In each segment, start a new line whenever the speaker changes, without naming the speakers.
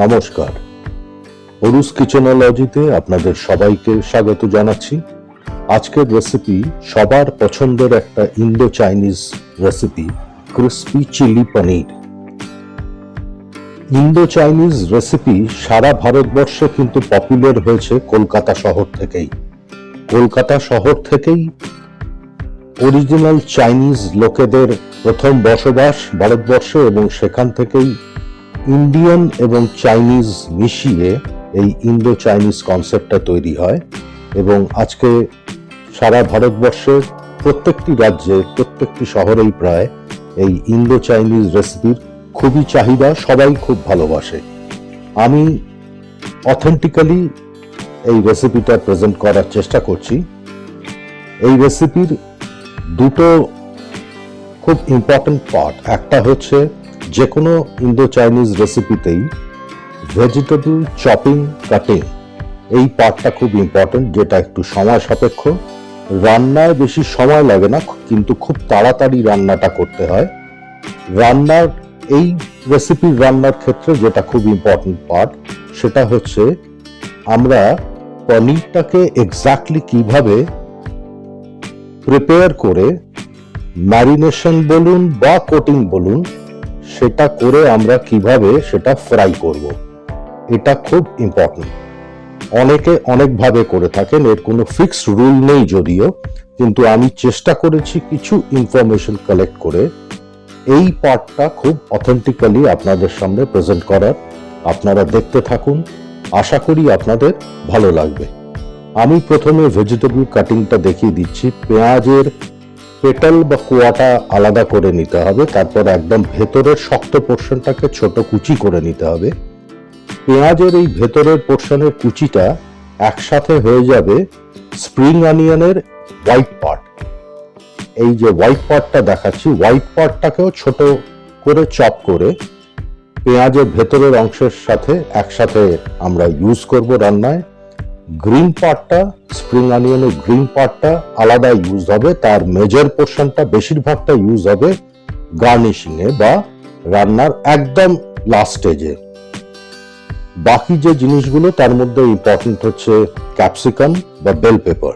নমস্কার, অরুস কিচেনোলজিতে আপনাদের সবাইকে স্বাগত জানাচ্ছি। আজকের রেসিপি সবার পছন্দের একটা Indo Chinese recipe, crispy chilli paneer. Indo Chinese recipe সারা ভারতবর্ষে কিন্তু পপুলার হয়েছে কলকাতা শহর থেকেই। কলকাতা শহর থেকেই অরিজিনাল চাইনিজ লোকেদের প্রথম বসবাস ভারতবর্ষে, এবং সেখান থেকেই ইন্ডিয়ান এবং চাইনিজ মিশিয়ে এই ইন্দো চাইনিজ কনসেপ্টটা তৈরি হয়। এবং আজকে সারা ভারতবর্ষের প্রত্যেকটি রাজ্যে, প্রত্যেকটি শহরেই প্রায় এই ইন্দো চাইনিজ রেসিপির খুবই চাহিদা, সবাই খুব ভালোবাসে। আমি অথেন্টিক্যালি এই রেসিপিটা প্রেজেন্ট করার চেষ্টা করছি। এই রেসিপির দুটো খুব ইম্পর্টেন্ট পার্ট। একটা হচ্ছে যে কোনো ইন্দো চাইনিজ রেসিপিতেই ভেজিটেবল চপিং কাটিং, এই পার্টটা খুব ইম্পর্টেন্ট, যেটা একটু সময় সাপেক্ষ। রান্নায় বেশি সময় লাগে না, কিন্তু খুব তাড়াতাড়ি রান্নাটা করতে হয়। এই রেসিপির রান্নার ক্ষেত্রে যেটা খুব ইম্পর্টেন্ট পার্ট, সেটা হচ্ছে আমরা পনিরটাকে এক্স্যাক্টলি কিভাবে প্রিপেয়ার করে, ম্যারিনেশন বলুন বা কোটিং বলুন, সেটা করে আমরা কিভাবে সেটা ফ্রাই করব, এটা খুব ইম্পর্টেন্ট। অনেকে অনেকভাবে করে থাকেন, এর কোনো ফিক্সড রুল নেই যদিও, কিন্তু আমি চেষ্টা করেছি কিছু ইনফরমেশন কালেক্ট করে এই পার্টটা খুব অথেন্টিক্যালি আপনাদের সামনে প্রেজেন্ট করার। আপনারা দেখতে থাকুন, আশা করি আপনাদের ভালো লাগবে। আমি প্রথমে ভেজিটেবল কাটিংটা দেখিয়ে দিচ্ছি। পেঁয়াজের পেটাল বা কোয়াটা আলাদা করে নিতে হবে, তারপর একদম ভেতরের শক্ত পোর্শনটাকে ছোট কুচি করে নিতে হবে। পেঁয়াজের এই ভেতরের পোর্শনের কুচিটা একসাথে হয়ে যাবে স্প্রিং অনিয়নের হোয়াইট পার্ট। এই যে হোয়াইট পার্টটা দেখাচ্ছি, হোয়াইট পার্টটাকেও ছোট করে চপ করে পেঁয়াজের ভেতরের অংশের সাথে একসাথে আমরা ইউজ করব রান্নায়। গ্রিন পার্টটা, স্প্রিং অনিয়নের গ্রিন পার্টটা আলাদা ইউজ হবে, তার মেজর পোর্শনটা বেশিরভাগটা ইউজ হবে গার্নিশিং এ বা রান্নার একদম লাস্ট স্টেজে। বাকি যে জিনিসগুলো তার মধ্যে ইম্পর্টেন্ট হচ্ছে ক্যাপসিকাম বা বেল পেপার।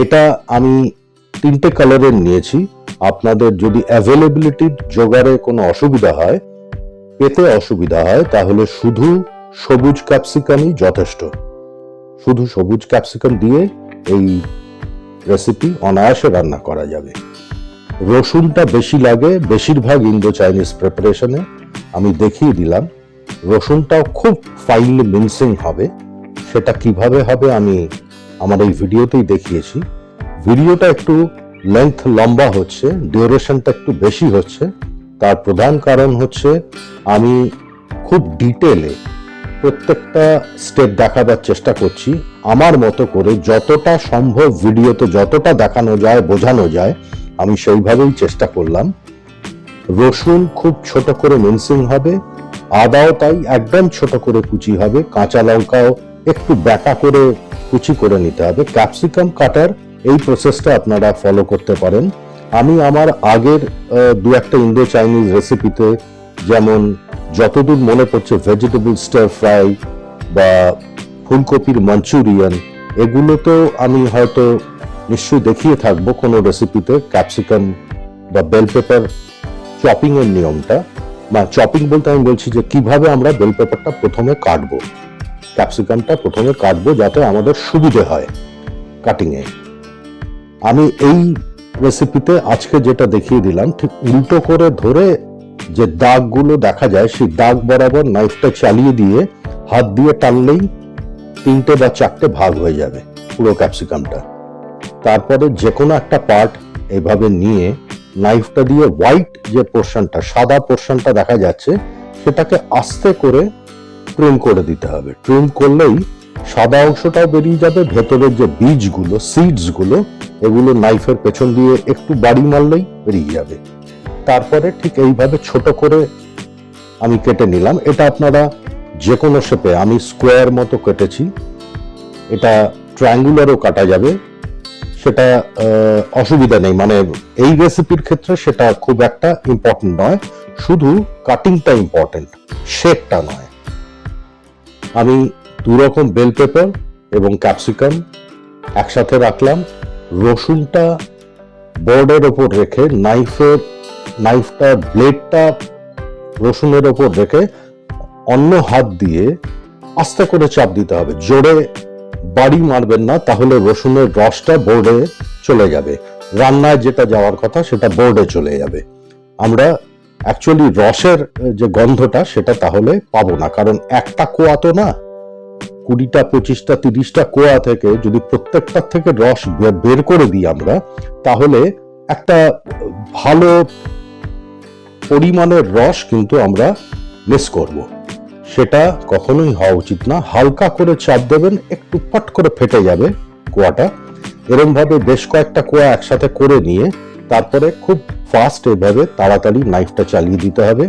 এটা আমি 3টে কালারের নিয়েছি। আপনাদের যদি অ্যাভেলেবিলিটির জোগাড়ে কোনো অসুবিধা হয়, পেতে অসুবিধা হয়, তাহলে শুধু সবুজ ক্যাপসিকামই যথেষ্ট। শুধু সবুজ ক্যাপসিকাম দিয়ে এই রেসিপি অনায়াসে রান্না করা যাবে। রসুনটা বেশি লাগে বেশিরভাগ ইন্দো চাইনিজ প্রিপারেশনে, আমি দেখিয়ে দিলাম। রসুনটাও খুব ফাইনলি মিন্সিং হবে। সেটা কিভাবে হবে আমি আমার এই ভিডিওতেই দেখিয়েছি। ভিডিওটা একটু লেন্থ লম্বা হচ্ছে, ডিউরেশনটা একটু বেশি হচ্ছে। তার প্রধান কারণ হচ্ছে আমি খুব ডিটেলে প্রত্যেকটা স্টেপ দেখাবার চেষ্টা করছি আমার মতো করে, যতটা সম্ভব ভিডিওতে যতটা দেখানো যায়, বোঝানো যায়, আমি সেইভাবেই চেষ্টা করলাম। রসুন খুব ছোট করে মিন্সিং হবে, আদাও তাই একদম ছোট করে কুচি হবে, কাঁচা লঙ্কাও একটু ব্যাকা করে কুচি করে নিতে হবে। ক্যাপসিকাম কাটার এই প্রসেসটা আপনারা ফলো করতে পারেন। আমি আমার আগের দু একটা ইন্দো চাইনিজ রেসিপিতে, যেমন যতদূর মনে পড়ছে ভেজিটেবল স্টার ফ্রাই বা ফুলকপির মাঞ্চুরিয়ান, এগুলোতেও আমি হয়তো নিশ্চয়ই দেখিয়ে থাকবো কোনো রেসিপিতে ক্যাপসিকাম বা বেল পেপার চপিং এর নিয়মটা। বা চপিং বলতে আমি বলছি যে কিভাবে আমরা বেল পেপারটা প্রথমে কাটবো, ক্যাপসিকামটা প্রথমে কাটবো, যাতে আমাদের সুবিধে হয় কাটিং এ। আমি এই রেসিপিতে আজকে যেটা দেখিয়ে দিলাম, ঠিক উল্টো করে ধরে যে দাগগুলো দেখা যায়, সেই দাগ বরাবর নাইফটা চালিয়ে দিয়ে হাত দিয়ে টানলেই 3টে বা 4টে ভাগ হয়ে যাবে পুরো ক্যাপসিকামটা। তারপরে যে কোনো একটা পার্ট এভাবে নিয়ে নাইফটা দিয়ে হোয়াইট যে পোর্শনটা, সাদা পোর্শনটা দেখা যাচ্ছে, সেটাকে আস্তে করে ট্রিম করে দিতে হবে। ট্রিম করলেই সাদা অংশটাও বেরিয়ে যাবে, ভেতরের যে বীজগুলো, সিডস গুলো, এগুলো নাইফের পেছন দিয়ে একটু বাড়ি মারলেই বেরিয়ে যাবে। তারপরে ঠিক এইভাবে ছোট করে আমি কেটে নিলাম। এটা আপনারা যে কোনো শেপে, আমি স্কোয়ার মতো কেটেছি, এটা ট্রায়াঙ্গুলারও কাটা যাবে, সেটা অসুবিধা নেই। মানে এই রেসিপির ক্ষেত্রে সেটা খুব একটা ইম্পর্টেন্ট নয়, শুধু কাটিংটা ইম্পর্টেন্ট, শেপটা নয়। আমি 2 রকম বেল পেপার এবং ক্যাপসিকাম একসাথে রাখলাম। রসুনটা বোর্ডের ওপর রেখে নাইফটা ব্লেডটা রসুনের ওপর রেখে অন্য হাত দিয়ে আস্তে করে চাপ দিতে হবে, জোরে বাড়ি মারবেন না, তাহলে রসুনের রসটা বোর্ডে চলে যাবে। রান্নায় যেটা যাওয়ার কথা সেটা বোর্ডে চলে যাবে। আমরা অ্যাকচুয়ালি রসের যে গন্ধটা সেটা তাহলে পাবো না, কারণ একটা কোয়া তো না, 20টা 25টা 30টা কোয়া থেকে যদি প্রত্যেকটার থেকে রস বের করে দিই আমরা, তাহলে একটা ভালো পরিমাণের রস কিন্তু আমরা মিস করব। সেটা কখনোই হওয়া উচিত না। হালকা করে চাপ দেবেন, একটু ফট করে ফেটে যাবে কোয়াটা। এরকম ভাবে বেশ কয়েকটা কোয়া একসাথে করে নিয়ে তারপরে খুব ফাস্ট এভাবে তাড়াতাড়ি নাইফটা চালিয়ে দিতে হবে।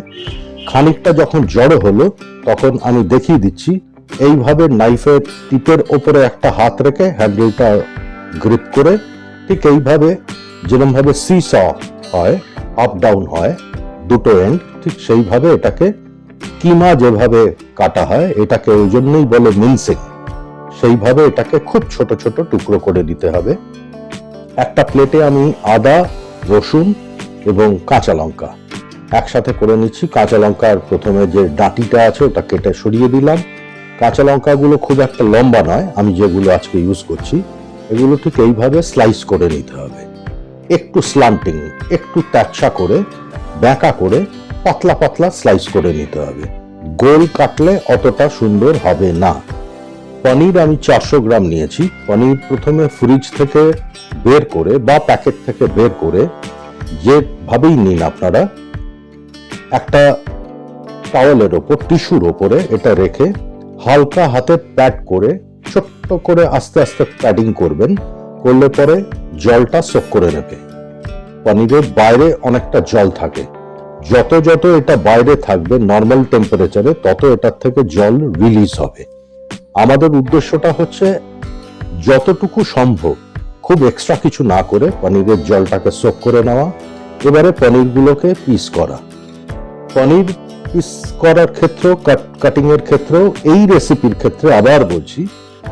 খানিকটা যখন জড়ো হলো তখন আমি দেখিয়ে দিচ্ছি, এইভাবে নাইফের টিপের ওপরে একটা হাত রেখে হ্যান্ডেলটা গ্রিপ করে, ঠিক এইভাবে যেরকম ভাবে সি-স হয়, আপ ডাউন হয় দুটো এন্ড, ঠিক সেইভাবে এটাকে কিমা যেভাবে কাটা হয়, এটাকে ওই জন্যই বলে মিনসিং, সেইভাবে এটাকে খুব ছোট ছোট টুকরো করে দিতে হবে। একটা প্লেটে আমি আদা, রসুন এবং কাঁচা লঙ্কা একসাথে করে নিচ্ছি। কাঁচা লঙ্কার প্রথমে যে ডাঁটিটা আছে ওটা কেটে সরিয়ে দিলাম। কাঁচা লঙ্কাগুলো খুব একটা লম্বা নয়, আমি যেগুলো আজকে ইউজ করছি এগুলো ঠিক এইভাবে স্লাইস করে নিতে হবে, একটু স্লান্টিং, একটু তাচ্ছা করে, ব্যাঁকা করে পাতলা পাতলা স্লাইস করে নিতে হবে। গোল কাটলে অতটা সুন্দর হবে না। পনির আমি 400 গ্রাম নিয়েছি। পনির প্রথমে ফ্রিজ থেকে বের করে বা প্যাকেট থেকে বের করে, যেভাবেই নিন আপনারা, একটা টাওয়ালের ওপর, টিস্যুর ওপরে এটা রেখে হালকা হাতে প্যাড করে, ছোট্ট করে আস্তে আস্তে প্যাডিং করবেন, করলে পরে জলটা সোক করে নেবে। পনিরের বাইরে অনেকটা জল থাকে, যত যত এটা বাইরে থাকবে নর্মাল টেম্পারেচারে, তত এটার থেকে জল রিলিজ হবে। আমাদের উদ্দেশ্যটা হচ্ছে যতটুকু সম্ভব খুব এক্সট্রা কিছু না করে পনিরের জলটাকে সোক করে নেওয়া। এবারে পনিরগুলোকে পিস করা। পনির পিস করার ক্ষেত্রেও, কাটিং এর ক্ষেত্রেও, এই রেসিপির ক্ষেত্রে আবার বলছি,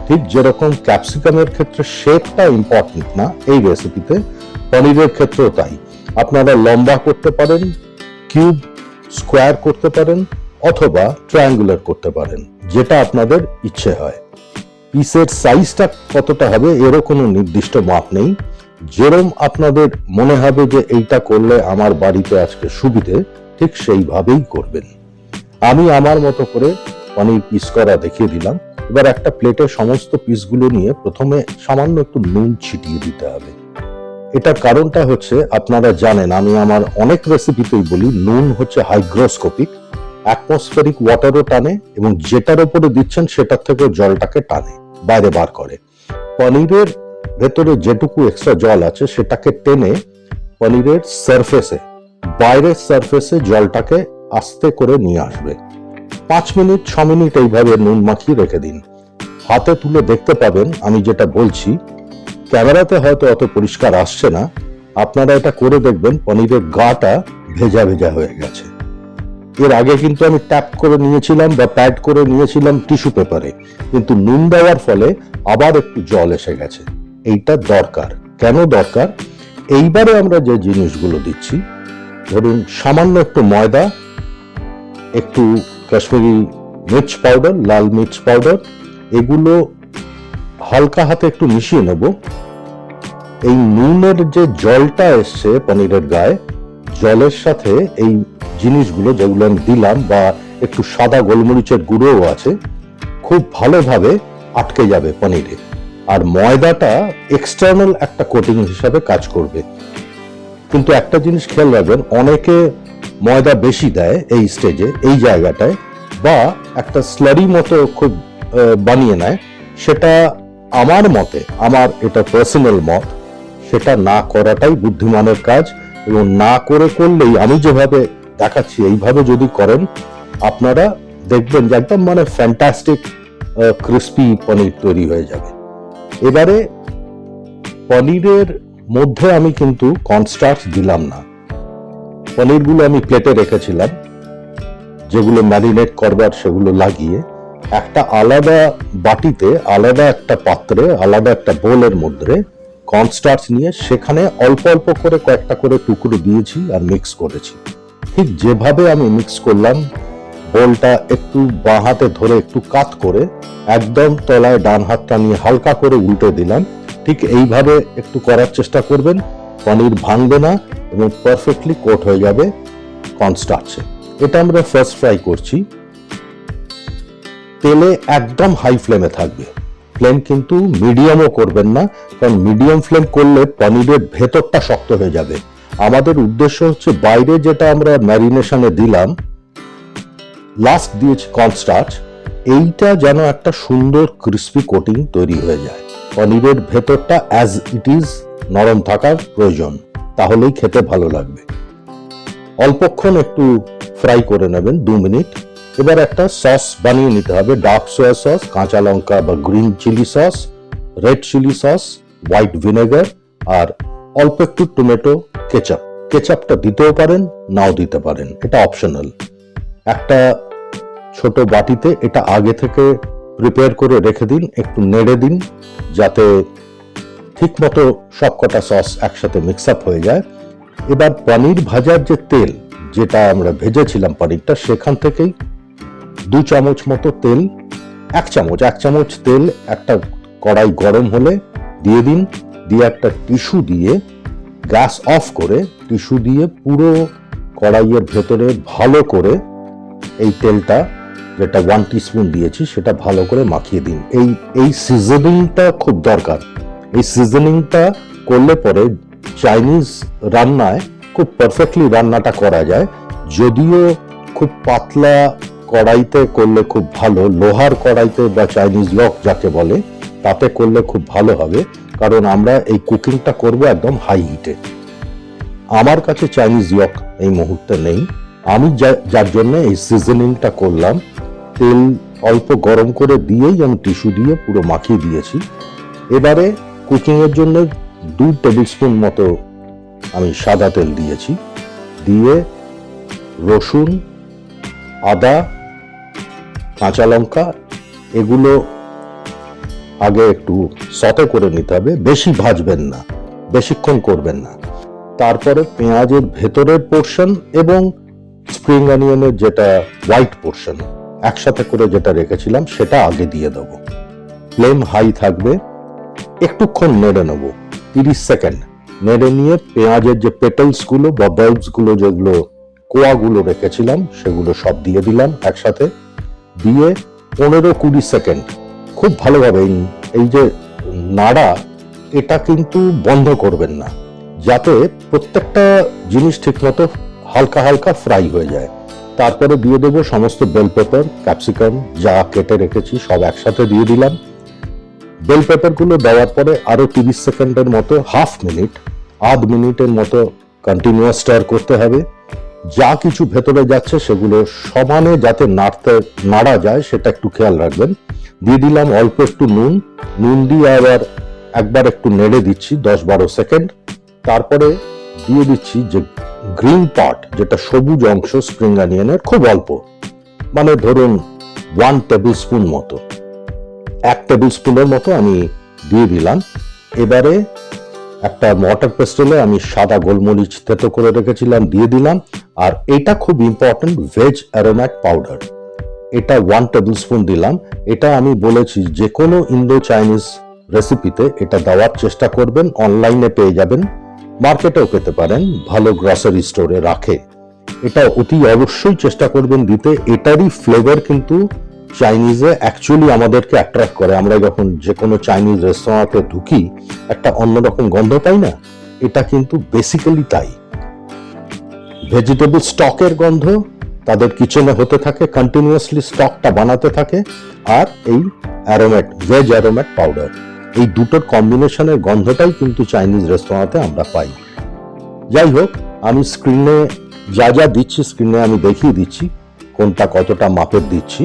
ঠিক যেরকম ক্যাপসিকামের ক্ষেত্রে শেপটা ইম্পর্টেন্ট না, এই রেসিপিতে পনিরের ক্ষেত্রেও তাই। আপনারা লম্বা করতে পারেন, কিউব স্কোয়ার করতে পারেন, অথবা ট্রায়াঙ্গুলার করতে পারেন, যেটা আপনাদের ইচ্ছে হয়। পিসের সাইজটা কতটা হবে এরও কোনো নির্দিষ্ট মাপ নেই। যেরকম আপনাদের মনে হবে যে এইটা করলে আমার বাড়িতে আজকে সুবিধে, ঠিক সেইভাবেই করবেন। আমি আমার মতো করে পনির পিস করা দেখিয়ে দিলাম। এবার একটা প্লেটে সমস্ত পিসগুলো নিয়ে প্রথমে সামান্য একটু নুন ছিটিয়ে দিতে হবে। এটার কারণটা হচ্ছে, আপনারা জানেন আমি আমার অনেক রেসিপিতেই বলি, নুন হচ্ছে হাইগ্রোস্কোপিক, অ্যাটমসফেরিক ওয়াটারও টানে এবং যেটার উপরে দিচ্ছেন সেটার থেকে জলটাকে টানে, বাইরে বার করে। পনিরের ভেতরে যেটুকু এক্সট্রা জল আছে সেটাকে টেনে পনিরের সারফেসে, বাইরের সারফেসে জলটাকে আস্তে করে নিয়ে আসবে। 5 মিনিট 6 মিনিট এইভাবে নুন মাখিয়ে রেখে দিন। হাতে তুলে দেখতে পাবেন আমি যেটা বলছি। ক্যামেরাতে হয়তো অত পরিষ্কার আসছে না, আপনারা এটা করে দেখবেন পনিরের গাটা ভেজা ভেজা হয়ে গেছে। এর আগে কিন্তু আমি ট্যাপ করে নিয়েছিলাম বা প্যাড করে নিয়েছিলাম টিস্যু পেপারে, কিন্তু নুন দেওয়ার ফলে আবার একটু জল এসে গেছে। এইটা দরকার। কেন দরকার? এইবারে আমরা যে জিনিসগুলো দিচ্ছি, ধরুন সামান্য একটু ময়দা, একটু কাশ্মীরি মির্চ পাউডার, লাল মির্চ পাউডার, এগুলো হালকা হাতে একটু মিশিয়ে নেব। এই নুনের যে জলটা এসছে পনিরের গায়ে, জলের সাথে এই জিনিসগুলো যেগুলো আমি দিলাম, বা একটু সাদা গোলমরিচের গুঁড়োও আছে, খুব ভালোভাবে আটকে যাবে পনিরে। আর ময়দাটা এক্সটার্নাল একটা কোটিং হিসাবে কাজ করবে। কিন্তু একটা জিনিস খেয়াল রাখবেন, অনেকে ময়দা বেশি দেয় এই স্টেজে, এই জায়গাটায়, বা একটা স্লারি মতো খুব বানিয়ে নেয়। সেটা আমার মতে, আমার এটা পার্সোনাল মত, সেটা না করাটাই বুদ্ধিমানের কাজ। এবং না করলেই আমি যেভাবে দেখাচ্ছি এইভাবে যদি করেন, আপনারা দেখবেন যে একদম মানে ফ্যান্টাস্টিক ক্রিস্পি পনির তৈরি হয়ে যাবে। এবারে পনিরের মধ্যে আমি কিন্তু কর্নস্টার্চ দিলাম না। পনিরগুলো আমি প্লেটে রেখেছিলাম, যেগুলো ম্যারিনেট করবার সেগুলো লাগিয়ে। একটা আলাদা বাটিতে, আলাদা একটা পাত্রে, আলাদা একটা বোলের মধ্যে কর্নস্টার্চ নিয়ে সেখানে অল্প অল্প করে কয়েকটা করে টুকরো দিয়েছি আর মিক্স করেছি। ঠিক যেভাবে আমি মিক্স করলাম, বোলটা একটু বাঁ হাতে ধরে একটু কাত করে একদম তলায় ডান হাতটা নিয়ে হালকা করে উল্টে দিলাম। ঠিক এইভাবে একটু করার চেষ্টা করবেন, পনির ভাঙবে না এবং পারফেক্টলি কোট হয়ে যাবে কর্নস্টার্চে। এটা আমরা ফার্স্ট ফ্রাই করছি। তেলে একদম হাই ফ্লেমে থাকবে, ফ্লেম কিন্তু মিডিয়ামও করবেন না, কারণ মিডিয়াম ফ্লেম করলে পনিরের ভেতরটা শক্ত হয়ে যাবে। আমাদের উদ্দেশ্য হচ্ছে বাইরে যেটা আমরা ম্যারিনেশনে দিলাম, লাস্ট দিয়েছি কর্নস্টার্চ, এইটা যেন একটা সুন্দর ক্রিস্পি কোটিং তৈরি হয়ে যায়। পনিরের ভেতরটা অ্যাজ ইট ইজ নরম থাকার প্রয়োজন, তাহলেই খেতে ভালো লাগবে। অল্পক্ষণ একটু ফ্রাই করে নেবেন, 2 মিনিট। এবার একটা সস বানিয়ে নিতে হবে, ডার্ক সোয়া সস, কাঁচা লঙ্কা বা green chilli sauce, red chilli sauce, white vinegar আর অল্প একটু টমেটো কেচাপ। কেচাপটা দিতেও পারেন, নাও দিতে পারেন, এটা অপশনাল। একটা ছোট বাটিতে এটা আগে থেকে প্রিপেয়ার করে রেখে দিন, একটু নেড়ে দিন যাতে ঠিক মতো সবকটা সস একসাথে মিক্স আপ হয়ে যায়। এবার পনির ভাজার যে তেল, যেটা আমরা ভেজেছিলাম পনিরটা, সেখান থেকেই 2 চামচ মতো তেল, 1 চামচ তেল একটা কড়াই গরম হলে দিয়ে দিন। দিয়ে একটা টিস্যু দিয়ে গ্যাস অফ করে টিস্যু দিয়ে পুরো কড়াইয়ের ভেতরে ভালো করে এই তেলটা, যেটা 1 টিস্পুন দিয়েছি, সেটা ভালো করে মাখিয়ে দিন। এই সিজনিংটা খুব দরকার। এই সিজনিংটা করলে পরে চাইনিজ রান্নায় খুব পারফেক্টলি রান্নাটা করা যায়। যদিও খুব পাতলা কড়াইতে করলে খুব ভালো, লোহার কড়াইতে বা চাইনিজ লক যাকে বলে, তাতে করলে খুব ভালো হবে, কারণ আমরা এই কুকিংটা করব একদম হাই হিটে। আমার কাছে চাইনিজ লক এই মুহূর্তে নেই, আমি যার জন্য এই সিজনিংটা করলাম। তেল অল্প গরম করে দিয়েই আমি টিস্যু দিয়ে পুরো মাখিয়ে দিয়েছি। এবারে কুকিং এর জন্য 2 টেবিল স্পুন মতো আমি সাদা তেল দিয়েছি। দিয়ে রসুন, আদা, কাঁচা লঙ্কা এগুলো আগে একটু সতে করে নিতে হবে, বেশি ভাজবেন না, বেশিক্ষণ করবেন না। তারপরে পেঁয়াজের ভেতরের পোর্শন এবং স্প্রিং অনিয়নের যেটা হোয়াইট পোর্শন একসাথে করে যেটা রেখেছিলাম সেটা আগে দিয়ে দেবো। ফ্লেম হাই থাকবে, একটুক্ষণ নেড়ে নেব, 30 সেকেন্ড নেড়ে নিয়ে পেঁয়াজের যে পেটেলস গুলো বা বাল্বস গুলো, যেগুলো কোয়াগুলো রেখেছিলাম, সেগুলো সব দিয়ে দিলাম একসাথে। দিয়ে 15-20 সেকেন্ড খুব ভালোভাবে এই যে নাড়া, এটা কিন্তু বন্ধ করবেন না, যাতে প্রত্যেকটা জিনিস ঠিকমতো হালকা হালকা ফ্রাই হয়ে যায়। তারপরে দিয়ে দেবো সমস্ত বেল পেপার, ক্যাপসিকাম যা কেটে রেখেছি সব একসাথে দিয়ে দিলাম। বেল পেপার গুলো দেওয়ার পরে আরো 30 সেকেন্ডের মতো, আধ মিনিটের মতো কন্টিনিউয়াস স্টার করতে হবে। যা কিছু ভেতরে যাচ্ছে সেগুলো সমানে যাতে নাড়া যায় সেটা একটু খেয়াল রাখবেন। দিয়ে দিলাম অল্প একটু নুন দিয়ে আবার একবার একটু নেড়ে দিচ্ছি 10-12 সেকেন্ড। তারপরে দিয়ে দিচ্ছি যে গ্রিন পার্ট, যেটা সবুজ অংশ স্প্রিং অনিয়নের, খুব অল্প, মানে ধরুন 1 টেবিল স্পুন মতো, 1 টেবিল স্পুনের মতো আমি দিয়ে দিলাম। এবারে একটা মর্টার পেস্টেলে আমি সাদা গোলমরিচ থেতো করে রেখেছিলাম দিয়ে দিলাম। আর এটা খুব ইম্পর্টেন্ট, ভেজ অ্যারোম্যাট পাউডার, এটা 1 টেবিল স্পুন দিলাম। এটা আমি বলেছি যে কোনো ইন্দো চাইনিজ রেসিপিতে এটা দেওয়ার চেষ্টা করবেন, অনলাইনে পেয়ে যাবেন, মার্কেটেও পেতে পারেন, ভালো গ্রসারি স্টোরে রাখে। এটা অতি অবশ্যই চেষ্টা করবেন দিতে। এটারই ফ্লেভার কিন্তু চাইনিজে অ্যাকচুয়ালি আমাদেরকে অ্যাট্রাক্ট করে। আমরা যখন যে কোনো চাইনিজ রেস্তোরাঁতে ঢুকি একটা অন্যরকম গন্ধ পাই না, এটা কিন্তু বেসিক্যালি তাই। ভেজিটেবল স্টকের গন্ধ তাদের কিচেনে হতে থাকে, কন্টিনিউয়াসলি স্টকটা বানাতে থাকে, আর এই ভেজ অ্যারোম্যাট পাউডার, এই দুটোর কম্বিনেশনের গন্ধটাই কিন্তু চাইনিজ রেস্তোরাঁতে আমরা পাই। যাই হোক, আমি স্ক্রিনে যা যা দিচ্ছি স্ক্রিনে আমি দেখিয়ে দিচ্ছি কোনটা কতটা মাপের দিচ্ছি।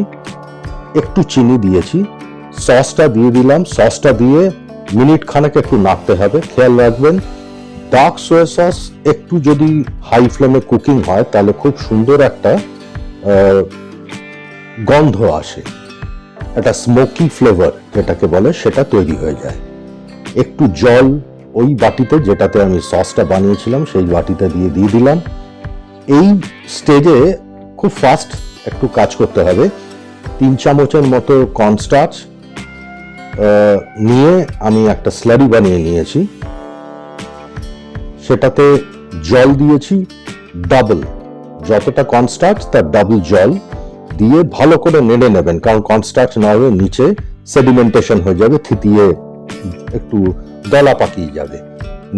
একটু চিনি দিয়েছি, সসটা দিয়ে দিলাম। সসটা দিয়ে মিনিট খানেক একটু নাড়তে হবে। খেয়াল রাখবেন ডার্ক সোয়া সস একটু যদি হাই ফ্লেমে কুকিং হয় তাহলে খুব সুন্দর একটা গন্ধ আসে। একটা স্মোকি ফ্লেভার যেটাকে বলে সেটা তৈরি হয়ে যায়। একটু জল ওই বাটিতে যেটাতে আমি সসটা বানিয়েছিলাম সেই বাটিতে দিয়ে দিলাম। এই স্টেজে খুব ফাস্ট একটু কাজ করতে হবে। 3 চামচের মতো কর্নস্টার্চ নিয়ে আমি একটা স্লারি বানিয়ে নিয়েছি, সেটাতে জল দিয়েছি ডাবল, যতটা কর্নস্টার্চ তার ডাবল জল দিয়ে ভালো করে নেড়ে নেবেন, কারণ কর্নস্টার্চ না হলে নিচে সেডিমেন্টেশন হয়ে যাবে, থিতিয়ে একটু দলা পাকিয়ে যাবে।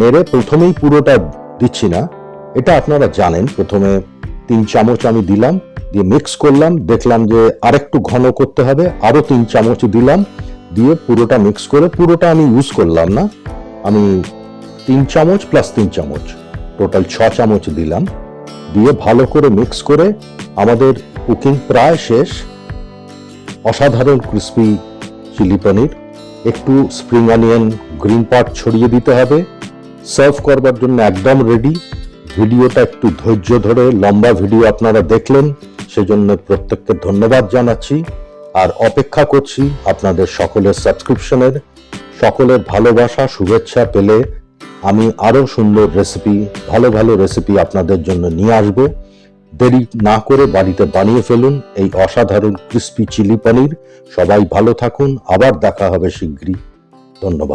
নেড়ে প্রথমেই পুরোটা দিচ্ছি না, এটা আপনারা জানেন। প্রথমে 3 চামচ আমি দিলাম, দিয়ে মিক্স করলাম, দেখলাম যে আরেকটু ঘন করতে হবে, আরো 3 চামচ দিলাম, দিয়ে পুরোটা মিক্স করে, পুরোটা আমি ইউজ করলাম না, আমি 3 চামচ প্লাস 3 চামচ টোটাল 6 চামচ দিলাম, দিয়ে ভালো করে মিক্স করে আমাদের কুকিং প্রায় শেষ। অসাধারণ ক্রিস্পি চিলি পনির। একটু স্প্রিং অনিয়ন গ্রিন পার্ট ছড়িয়ে দিতে হবে। সার্ভ করবার জন্য একদম রেডি। ভিডিওটা একটু ধৈর্য ধরে লম্বা ভিডিও আপনারা দেখলেন, সেজন্য প্রত্যেককে ধন্যবাদ জানাচ্ছি, আর অপেক্ষা করছি আপনাদের সকলের সাবস্ক্রিপশনের। সকলের ভালোবাসা শুভেচ্ছা পেলে আমি আরো সুন্দর রেসিপি, ভালো ভালো রেসিপি আপনাদের জন্য নিয়ে আসব। দেরি না করে বাড়িতে বানিয়ে ফেলুন এই অসাধারণ ক্রিস্পি চিলি পনির। সবাই ভালো থাকুন, আবার দেখা হবে শিগগিরই। ধন্যবাদ।